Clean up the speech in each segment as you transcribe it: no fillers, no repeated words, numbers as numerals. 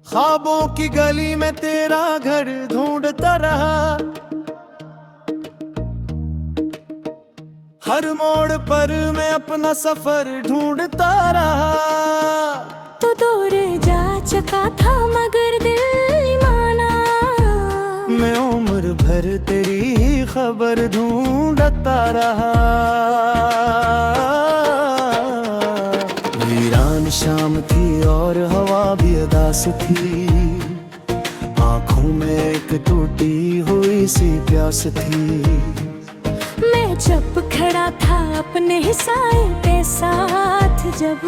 ख्वाबों की गली में तेरा घर ढूंढता रहा, हर मोड़ पर मैं अपना सफर ढूंढता रहा। तो दूर जा चुका था मगर दिल माना, मैं उम्र भर तेरी खबर ढूंढता रहा। वीरान शाम थी और हवा भी उदास थी, आंखों में एक टूटी हुई सी प्यास थी। मैं चुप खड़ा था अपने ही साए के साथ, जब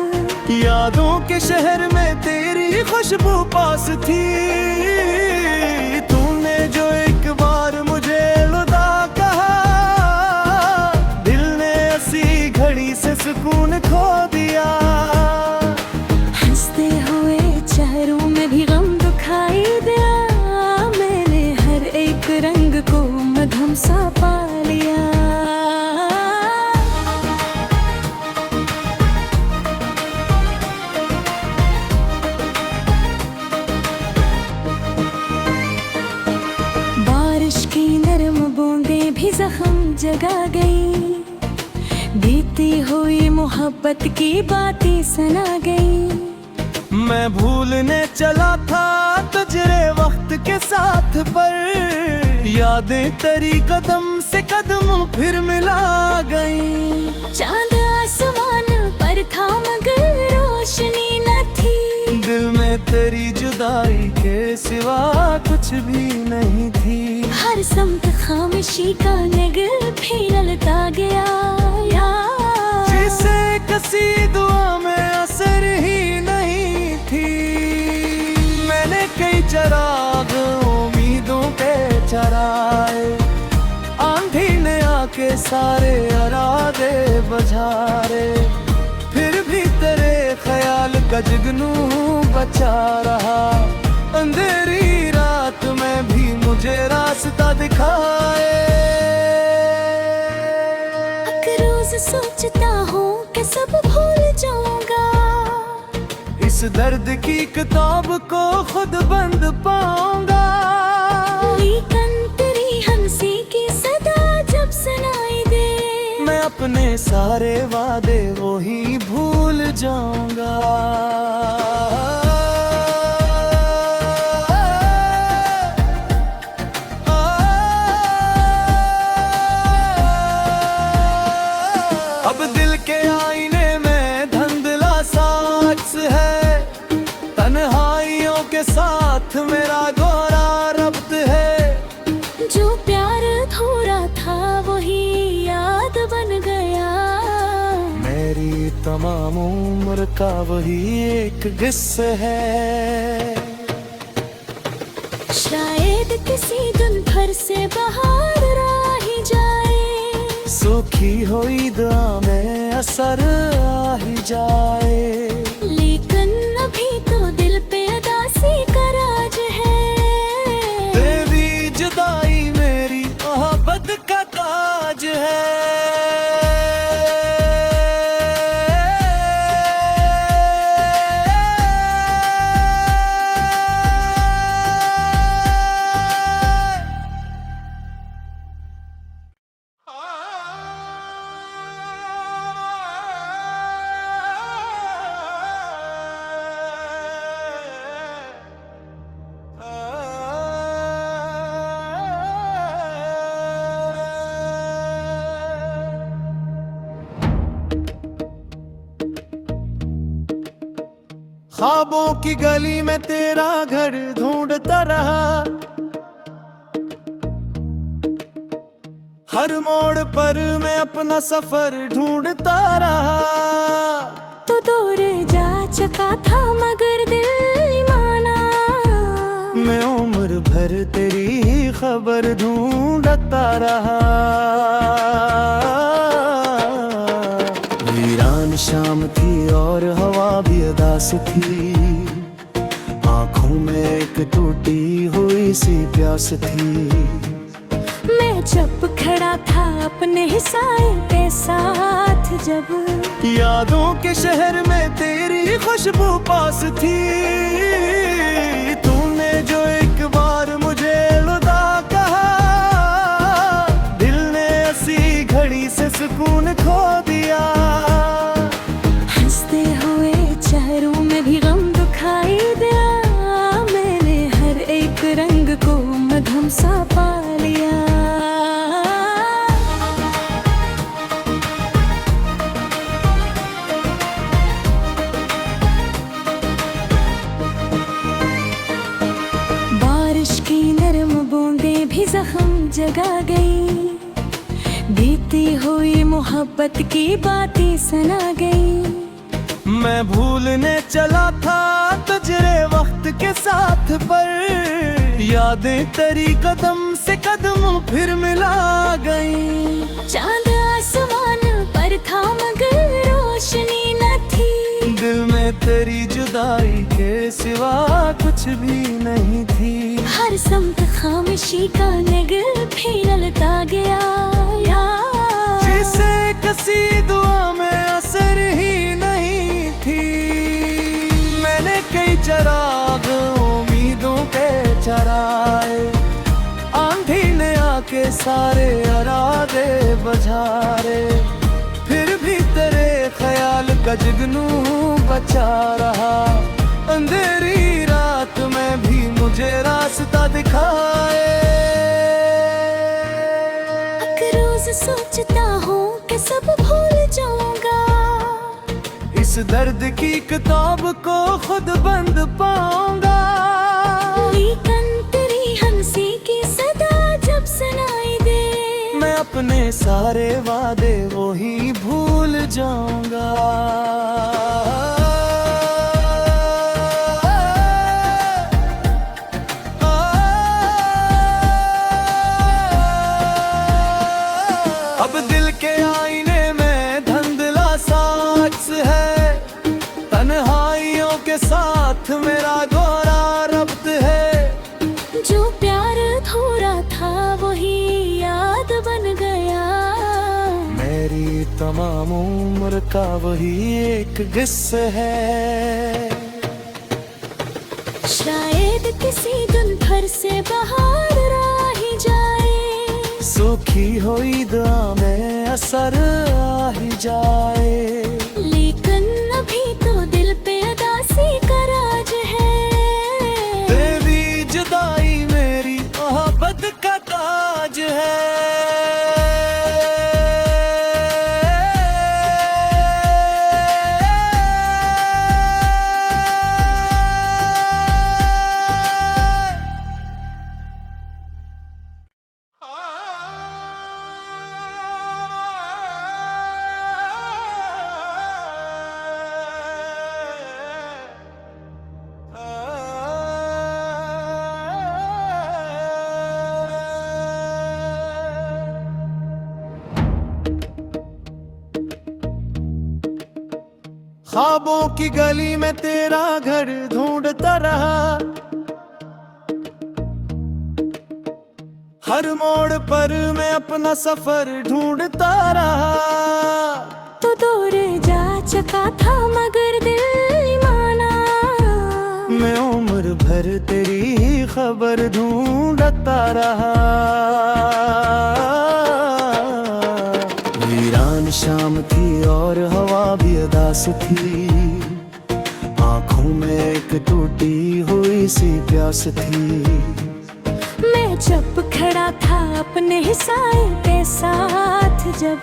यादों के शहर में तेरी खुशबू पास थी। तूने जो एक बार मुझे अलविदा कहा, दिल ने ऐसी घड़ी से सुकून खो दिया। हंसते हुए चेहरों में भी गम दिखाई दिया, मैंने हर एक रंग को मधुम सा पा लिया। बारिश की नरम बूंदें भी जख्म जगा गई, बीती हुई मोहब्बत की बातें सुना गई। मैं भूलने चला था गुजरे वक्त के साथ, पर यादें तेरी कदम से कदम फिर मिला गई। चांद आसमान पर था मगर रोशनी न थी, दिल में तेरी जुदाई के सिवा कुछ भी नहीं थी। हर समत खामोशी का नगर फैलता गया, जिसे किसी दुआ में असर ही नहीं थी। मैंने कई चराग उम्मीदों पे चराए, आंधी ने आके सारे इरादे बुझाए, फिर भी तेरे ख्याल का जुगनू बचा रहा। अंधेरी रात में भी मुझे रास्ता दिखाए। रोज सोचता हूँ कि सब भूल जाऊंगा, इस दर्द की किताब को खुद बंद पाऊंगा। लेकिन तेरी हंसी की सदा जब सुनाई दे, मैं अपने सारे वादे वो ही भूल जाऊंगा। अब दिल के आईने में धुंधला सा अक्स है, तन्हाइयों के साथ मेरा गोरा रब्त है। जो प्यार थोड़ा था वही याद बन गया, मेरी तमाम उम्र का वही एक किस्सा है। शायद किसी दिन फिर से बहार आ ही जाए, सूखी हुई दुआ में असर आ ही जाए। लेकिन अभी तो दिल पे उदासी का राज है, तेरी जुदाई मेरी मोहब्बत का ताज है। ख्वाबों की गली में तेरा घर ढूंढता रहा, हर मोड़ पर मैं अपना सफर ढूंढता रहा। तो दूर जा चुका था मगर दिल माना, मैं उम्र भर तेरी खबर ढूंढता रहा। वीरान शाम थी और हवा भी उदास थी, आंखों में एक टूटी हुई सी प्यास थी। मैं चुप खड़ा था अपने ही साए के साथ, जब यादों के शहर में तेरी खुशबू पास थी। सुकून खो दिया। हंसते हुए चेहरों में भी गम दिखाई दिया। मैंने हर एक रंग को मधुम सा पा लिया। बारिश की नरम बूंदें भी जख्म जगा गई। बीती हुई मोहब्बत की बातें सुना गई। मैं भूलने चला था गुजरे वक्त के साथ, पर यादें तेरी कदम से कदम फिर मिला गई। चांद आसमान पर था मगर रोशनी न थी। दिल में तेरी जुदाई के सिवा कुछ भी नहीं थी। हर समत खामोशी का नगर फैलता गया। जिसे किसी दुआ में असर ही नहीं थी। मैंने कई चराग उम्मीदों के चराए, आंधी ने आके सारे इरादे बुझाए। फिर भी तेरे ख्याल का जुगनू बचा रहा। अंधेरी रात में भी मुझे रास्ता दिखाए। रोज सोचता हूँ कि सब भूल जाऊंगा। इस दर्द की किताब को खुद बंद पाऊंगा। लेकिन तेरी हंसी की सदा जब सुनाई दे, मैं अपने सारे वादे वो ही भूल जाऊंगा। अब दिल के आईने में धुंधला सा अक्स है। तन्हाइयों के साथ मेरा गोरा रब्त है। जो प्यार थोड़ा था वही याद बन गया। मेरी तमाम उम्र का वही एक किस्सा है। शायद किसी दिन फिर से बाहर आ ही जाए। सूखी हुई दुआ में असर आ ही जाए। लेकिन अभी तो दिल पे उदासी का राज है। तेरी जुदाई मेरी मोहब्बत का ताज है। ख्वाबों की गली में तेरा घर ढूंढता रहा। हर मोड़ पर मैं अपना सफर ढूंढता रहा। तो दूर जा चुका था मगर दिल माना। मैं उम्र भर तेरी खबर ढूंढता रहा। वीरान शाम थी और हवा भी उदास थी। आंखों में एक टूटी हुई सी प्यास थी। मैं चुप खड़ा था अपने हिसाए के साथ। जब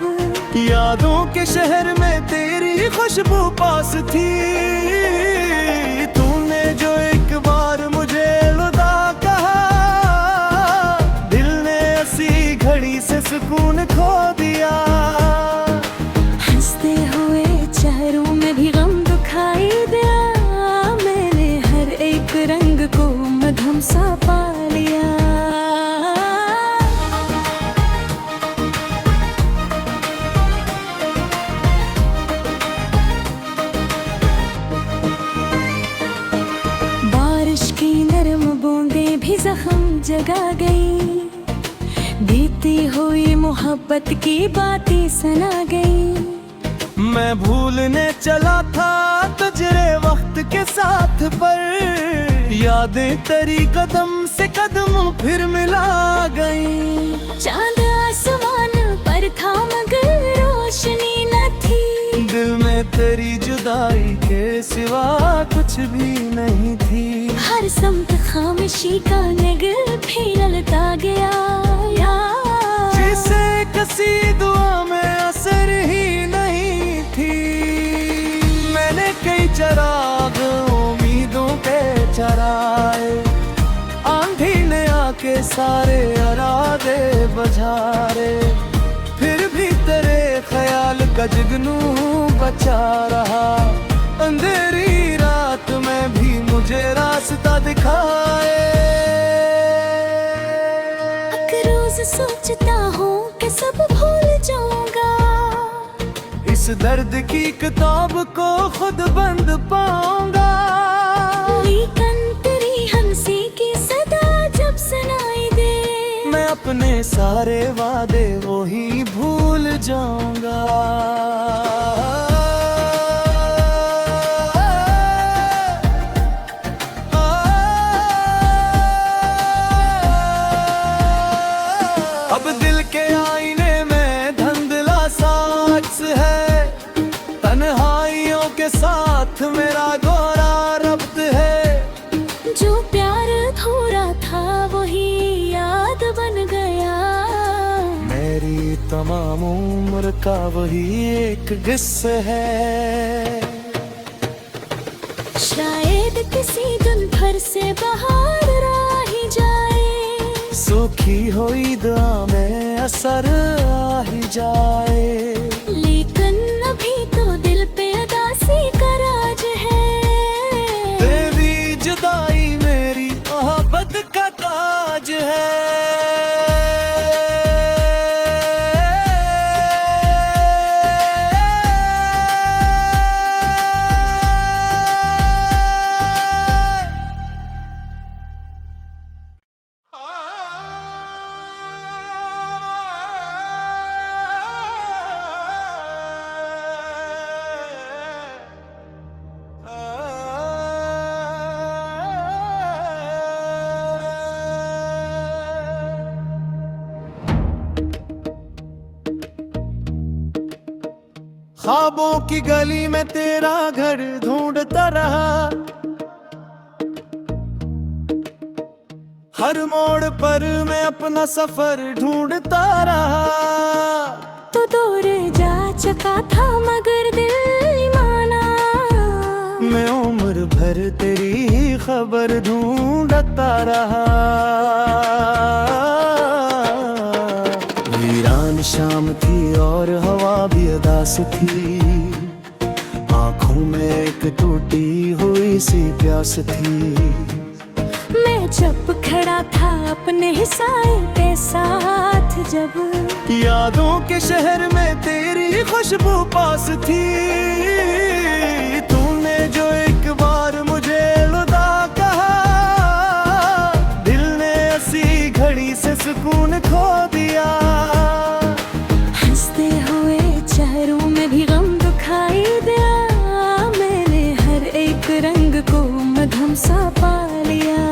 यादों के शहर में तेरी खुशबू पास थी। तूने जो एक बार मुझे अलविदा कहा, दिल ने ऐसी घड़ी से सुकून खो दिया। हंसते हुए चेहरों में भी गम दिखाई दिया। मैंने हर एक रंग को मधुम सा पा लिया। बारिश की नरम बूंदें भी जख्म जगा गई। बीती हुई मोहब्बत की बातें सुना गई। मैं भूलने चला था गुजरे वक्त के साथ, पर यादें तेरी कदम से कदम फिर मिला गई। चांद आसमान पर था मगर तेरी जुदाई के सिवा कुछ भी नहीं थी। हर समत खामोशी का नगर फैलता गया यार, जिसे किसी दुआ में असर ही नहीं थी। मैंने कई चराग उम्मीदों पे चराए, आंधी ने आके सारे इरादे बुझारे, फिर भी तेरे ख्याल का जुगनू बचा रहा। अंधेरी रात में भी मुझे रास्ता दिखाए। रोज सोचता हूँ कि सब भूल जाऊंगा, इस दर्द की किताब को खुद बंद पाऊंगा। लेकिन तेरी हंसी की सदा जब सुनाई दे, मैं अपने सारे वादे वो ही भूल जाऊंगा। अब दिल के आईने में धुंधला सा अक्स है, तन्हाइयों के साथ मेरा गोरा रब्त है। जो प्यार थोड़ा था वही याद बन गया, मेरी तमाम उम्र का वही एक किस्सा है। शायद किसी दिन फिर से बहार आ ही जाए, सूखी हुई दुआ में असर आ ही जाए। लेकिन अभी तो दिल पे उदासी का राज है। तेरी जुदाई मेरी मोहब्बत का ताज है। ख्वाबों की गली में तेरा घर ढूंढता रहा, हर मोड़ पर मैं अपना सफर ढूंढता रहा। तो दूर जा चुका था मगर दिल माना, मैं उम्र भर तेरी ही खबर ढूंढता रहा। वीरान शाम थी और हवा भी उदास थी, आंखों में एक टूटी हुई सी प्यास थी। मैं जब खड़ा था अपने ही साए के साथ, जब यादों के शहर में तेरी खुशबू पास थी। तूने जो एक बार मुझे अलविदा कहा, दिल ने ऐसी घड़ी से सुकून खो दिया। हंसते हुए चेहरों में भी गम दिखाई दिया, मैंने हर एक रंग को मधुम सा पा लिया।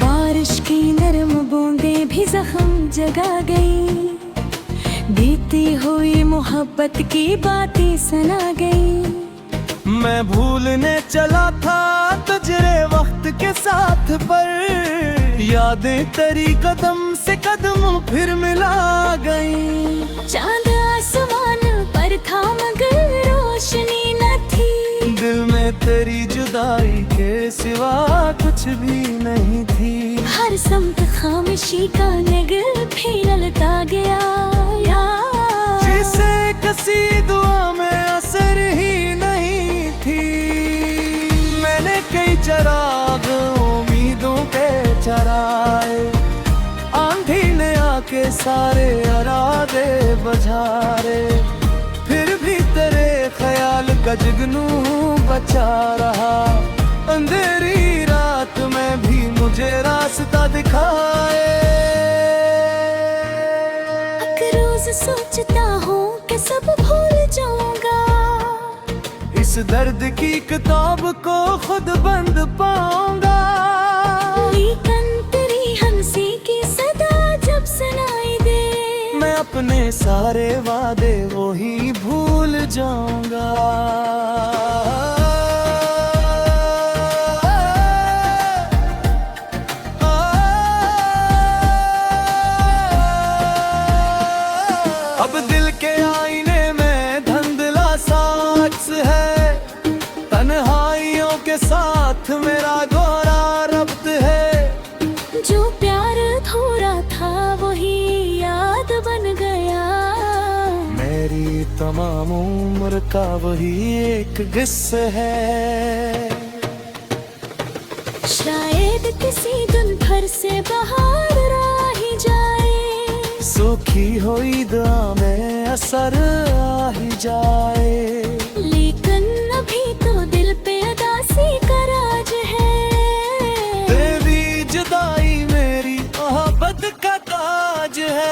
बारिश की नरम बूंदें भी जख्म जगा गई, बीती हुई मोहब्बत की बातें सुना गई। मैं भूलने चला था तुझे वक्त के साथ, पर यादें तेरी कदम से कदम फिर मिला गई। चांद आसमान पर था मगर रोशनी न थी, दिल में तेरी जुदाई के सिवा कुछ भी नहीं थी। हर समत खामोशी का नगर फैलता गया यार, जिसे किसी दुआ में असर ही नहीं थी। मैंने कई चराग उम्मीदों पे चराए, आंधी ने आके सारे इरादे बुझारे, फिर भी तेरे ख्याल का जुगनू बचा रहा। अंधेरी रात में भी मुझे रास्ता दिखाए। रोज सोचता हूँ कि सब भूल जाऊंगा, इस दर्द की किताब को खुद बंद पाऊं। सारे वादे वो ही भूल जाऊंगा। अब दिल के आईने में धुंधला सा अक्स है, तन्हाइयों के साथ मेरा गोरा रब्त है। जो प्यार थोड़ा था वही याद बन गया, मेरी तमाम उम्र का वही एक किस्सा है। शायद किसी दिन फिर से बाहर आ ही जाए, सूखी हुई दुआ में असर आ ही जाए। लेकिन अभी तो दिल पे उदासी का राज है। तेरी जुदाई मेरी मोहब्बत का ताज है।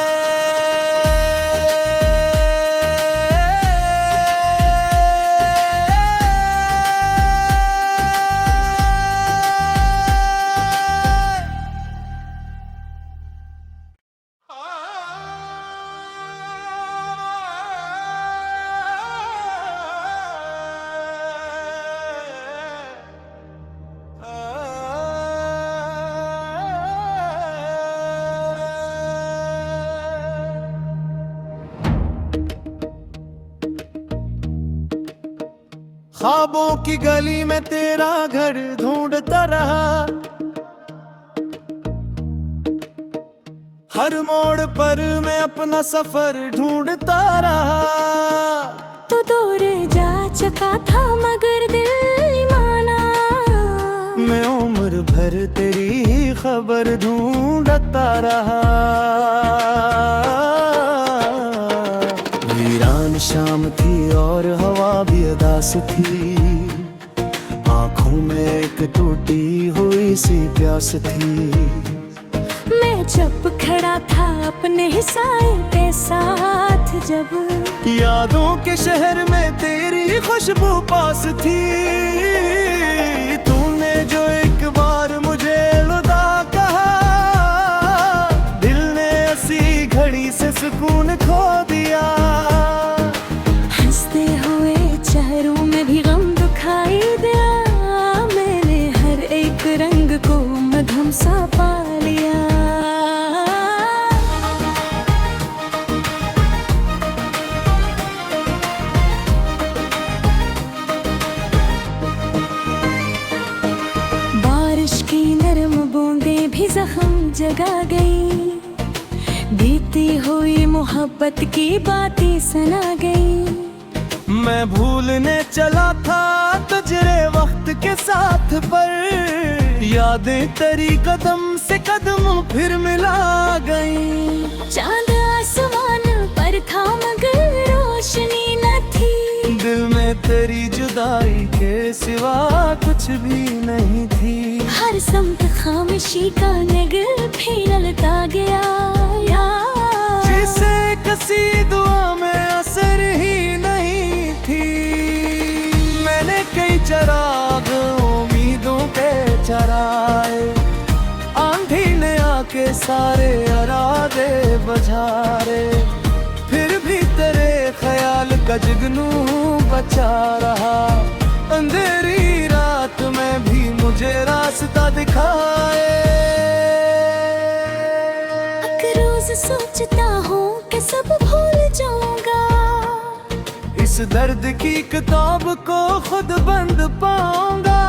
ख्वाबों की गली में तेरा घर ढूंढता रहा, हर मोड़ पर मैं अपना सफर ढूंढता रहा। तो दूर जा चुका था मगर दिल माना, मैं उम्र भर तेरी ही खबर ढूंढता रहा। वीरान शाम थी और हवा भी उदास थी, आंखों में एक टूटी हुई सी प्यास थी। मैं चुप खड़ा था अपने हिसाए के साथ, जब यादों के शहर में तेरी खुशबू पास थी। तूने जो एक बार मुझे अलविदा कहा, दिल ने ऐसी घड़ी से सुकून खो दिया। हंसते हुए चेहरों में भी गम दिखाई दिया, मैंने हर एक रंग को मधुम सा पा लिया। बारिश की नरम बूंदें भी जख्म जगा गई, बीती हुई मोहब्बत की बातें सुना गई। मैं भूलने चला था तुझे वक्त के साथ, पर यादें तेरी कदम से कदम फिर मिला गई। चांद आसमान पर था मगर रोशनी न थी, दिल में तेरी जुदाई के सिवा कुछ भी नहीं थी। हर समत खामोशी का नगर फैलता गया, जिसे किसी दुआ में असर ही नहीं थी। मैंने कई चराग उम्मीदों के चराए, आंधी ने आके सारे इरादे बुझारे, फिर भी तेरे ख्याल का जुगनू बचा रहा। अंधेरी रात में भी मुझे रास्ता दिखाए। रोज सोचता हूँ कि सब भूल जाऊंगा, इस दर्द की किताब को खुद बंद पाऊंगा।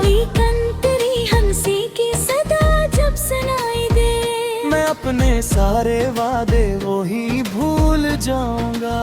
लेकिन तेरी हंसी की सदा जब सुनाई दे, मैं अपने सारे वादे वो ही भूल जाऊंगा।